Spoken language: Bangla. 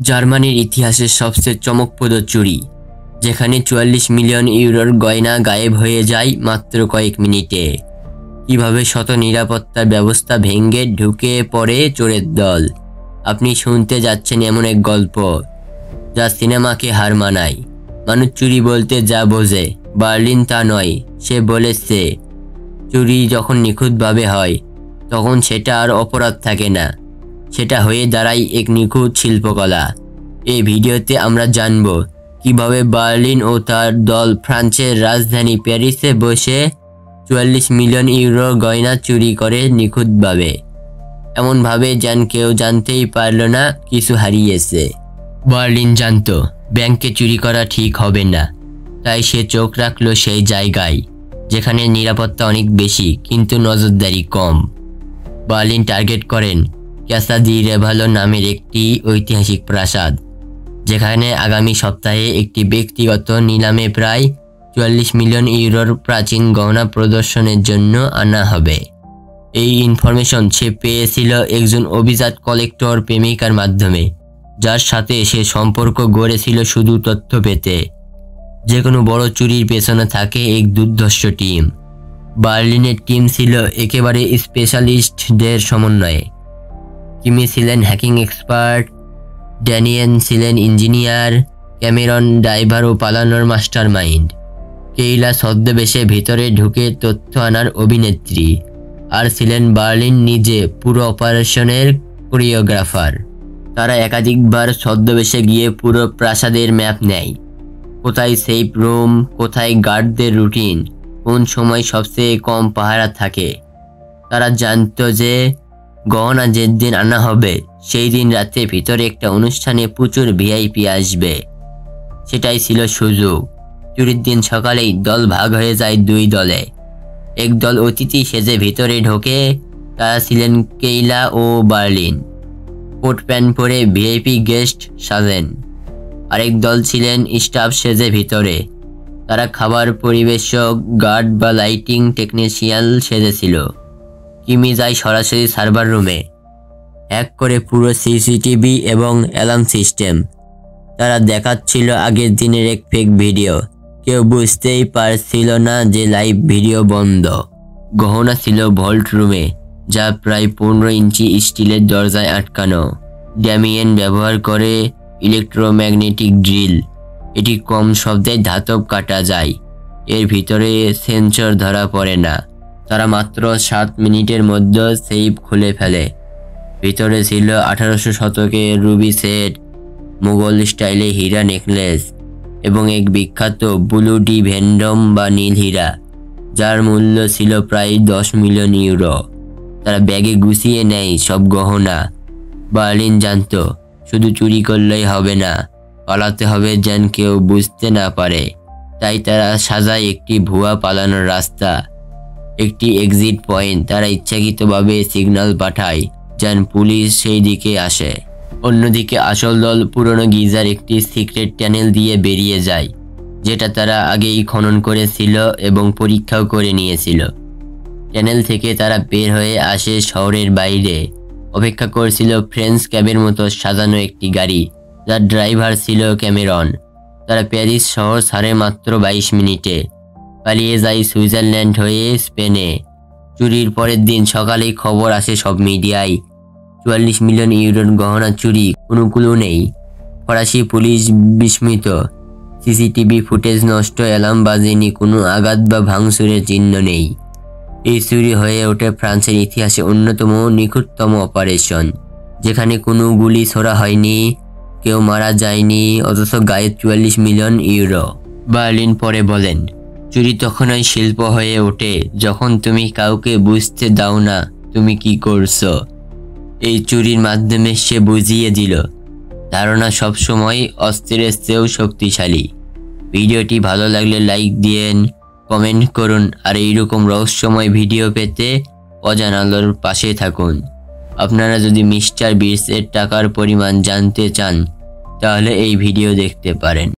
জার্মানির ইতিহাসের সবচেয়ে চমকপ্রদ চুরি, যেখানে ৪৪ মিলিয়ন ইউরোর গয়না গায়েব হয়ে যায় মাত্র কয়েক মিনিটে। কিভাবে শত নিরাপত্তার ব্যবস্থা ভেঙে ঢুকে পড়ে চোরের দল। আপনি শুনতে যাচ্ছেন এমন এক গল্প যা সিনেমাকে হার মানায়। মানুষ চুরি বলতে যা বোঝে, বার্লিন তা নয়। সে বলেছে, চুরি যখন নিখুঁতভাবে হয় তখন সেটা আর অপরাধ থাকে না, সেটা হয়ে দাঁড়ায় এক নিখুঁত শিল্পকলা। এই ভিডিওতে আমরা জানব কিভাবে বার্লিন ও তার দল ফ্রান্সের রাজধানী প্যারিসে বসে ৪৪ মিলিয়ন ইউরো গয়না চুরি করে নিখুঁতভাবে, এমনভাবে যেন কেউ জানতেই পারল না কিছু হারিয়েছে। বার্লিন জানত ব্যাংকে চুরি করা ঠিক হবে না, তাই সে চোখ রাখল সেই জায়গায় যেখানে নিরাপত্তা অনেক বেশি কিন্তু নজরদারি কম। বার্লিন টার্গেট করেন ক্যাসা দি রেভালো নামের একটি ঐতিহাসিক প্রাসাদ, যেখানে আগামী সপ্তাহে একটি ব্যক্তিগত নিলামে প্রায় ৪৪ মিলিয়ন ইউরোর প্রাচীন গহনা প্রদর্শনের জন্য আনা হবে। এই ইনফরমেশন সে পেয়েছিল একজন অভিজাত কালেক্টর প্রেমিকার মাধ্যমে, যার সাথে সে সম্পর্ক গড়েছিল শুধু তথ্য পেতে। যে কোনো বড় চুরির পেছনে থাকে এক দুর্ধর্ষ টিম। বার্লিনের টিম ছিল একেবারে স্পেশালিস্টদের সমন্বয়ে। কিমি ছিলেন হ্যাকিং এক্সপার্ট, ড্যানিয়েল ছিলেন ইঞ্জিনিয়ার, ক্যামেরন ড্রাইভার ও পালানোর মাস্টার মাইন্ড, কেইলা ছদ্মবেশে ভিতরে ঢুকে তথ্য আনার অভিনেত্রী, আর ছিলেন বার্লিন নিজে, পুরো অপারেশনের কোরিওগ্রাফার। তারা একাধিকবার ছদ্মবেশে গিয়ে পুরো প্রাসাদের ম্যাপ নেয়। কোথায় সেফ রুম, কোথায় গার্ডদের রুটিন, কোন সময় সবচেয়ে কম পাহারা থাকে। তারা জানতো যে গহনা যে দিন আনা হবে সেই দিন রাতে ভিতরে একটা অনুষ্ঠানে প্রচুর ভিআইপি আসবে। সেটাই ছিল সুযোগ। চুরির দিন সকালেই দল ভাগ হয়ে যায় দুই দলে। এক দল অতিথি সেজে ভিতরে ঢোকে, তারা ছিলেন কেইলা ও বার্লিন। কোট প্যান্ট পরে ভিআইপি গেস্ট সাজেন। আরেক দল ছিলেন স্টাফ সেজে ভিতরে, তারা খাবার পরিবেশক, গার্ড বা লাইটিং টেকনিশিয়ান সেজেছিল। কিমি যায় সরাসরি সার্ভার রুমে, হ্যাক করে পুরো সিসিটিভি এবং অ্যালার্ম সিস্টেম। তারা দেখাচ্ছিল আগের দিনের এক ফেক ভিডিও। কেউ বুঝতেই পারছিল না যে লাইভ ভিডিও বন্ধ। গহনা ছিল ভল্ট রুমে, যা প্রায় 15 ইঞ্চি স্টিলের দরজায় আটকানো। ড্যামিয়েন ব্যবহার করে ইলেকট্রোম্যাগনেটিক ড্রিল। এটি কম শব্দে ধাতব কাটা যায়। এর ভিতরে সেন্সর ধরা পড়ে না। তারা মাত্র 7 মিনিটের মধ্যে সেফ খুলে ফেলে। ভিতরে ছিল 1800 শতকের রুবি সেট, মুঘল স্টাইলে হীরা নেকলেস এবং এক বিখ্যাত ব্লু ডি ভেন্ডম বা নীল হীরা, যার মূল্য ছিল প্রায় 10 মিলিয়ন ইউরো। তারা ব্যাগে গুছিয়ে নেয় সব গহনা। বার্লিন জানত শুধু চুরি করলেই হবে না, পালাতে হবে যেন কেউ বুঝতে না পারে। তাই তারা সাজায় একটি ভুয়া পালানোর রাস্তা, একটি এক্সিট পয়েন্ট। তারা ইচ্ছাকৃতভাবে সিগন্যাল পাঠায় যেন পুলিশ সেই দিকে আসে। অন্যদিকে আসল দল পুরনো গিজার একটি সিক্রেট টানেল দিয়ে বেরিয়ে যায়, যেটা তারা আগেই খনন করেছিল এবং পরীক্ষাও করে নিয়েছিল। টানেল থেকে তারা বের হয়ে আসে শহরের বাইরে। অপেক্ষা করছিল ফ্রেঞ্চ ক্যাবের মতো সাজানো একটি গাড়ি, যার ড্রাইভার ছিল ক্যামেরন। তারা প্যারিস শহর ছাড়ে মাত্র 22 মিনিটে। পালিয়ে যায় সুইজারল্যান্ড হয়ে স্পেনে। চুরির পরের দিন সকালেই খবর আসে সব মিডিয়ায়, ৪৪ মিলিয়ন ইউরোর গহনা চুরি, কোনো ক্লু নেই। ফরাসি পুলিশ বিস্মিত। সিসিটিভি ফুটেজ নষ্ট, অ্যালার্ম বাজেনি, কোনো আঘাত বা ভাঙচুরের চিহ্ন নেই। এই চুরি হয়ে ওঠে ফ্রান্সের ইতিহাসে অন্যতম নিখুঁততম অপারেশন, যেখানে কোনো গুলি ছোড়া হয়নি, কেউ মারা যায়নি, অথচ গায়ে ৪৪ মিলিয়ন ইউরো। বার্লিন পরে বলেন, চুরি তখনই শিল্প হয়ে ওঠে যখন তুমি কাউকে বুঝতে দাও না তুমি কি করছো। এই চুরির মাধ্যমে সে বুঝিয়ে দিল ধারণা সবসময় অস্ত্রের চেয়েও শক্তিশালী। ভিডিওটি ভালো লাগলে লাইক দিয়েন, কমেন্ট করুন, আর এইরকম রহস্যময় ভিডিও পেতে অজানা আলোর পাশে থাকুন। আপনারা যদি মিস্টার বিস্টের টাকার পরিমাণ জানতে চান তাহলে এই ভিডিও দেখতে পারেন।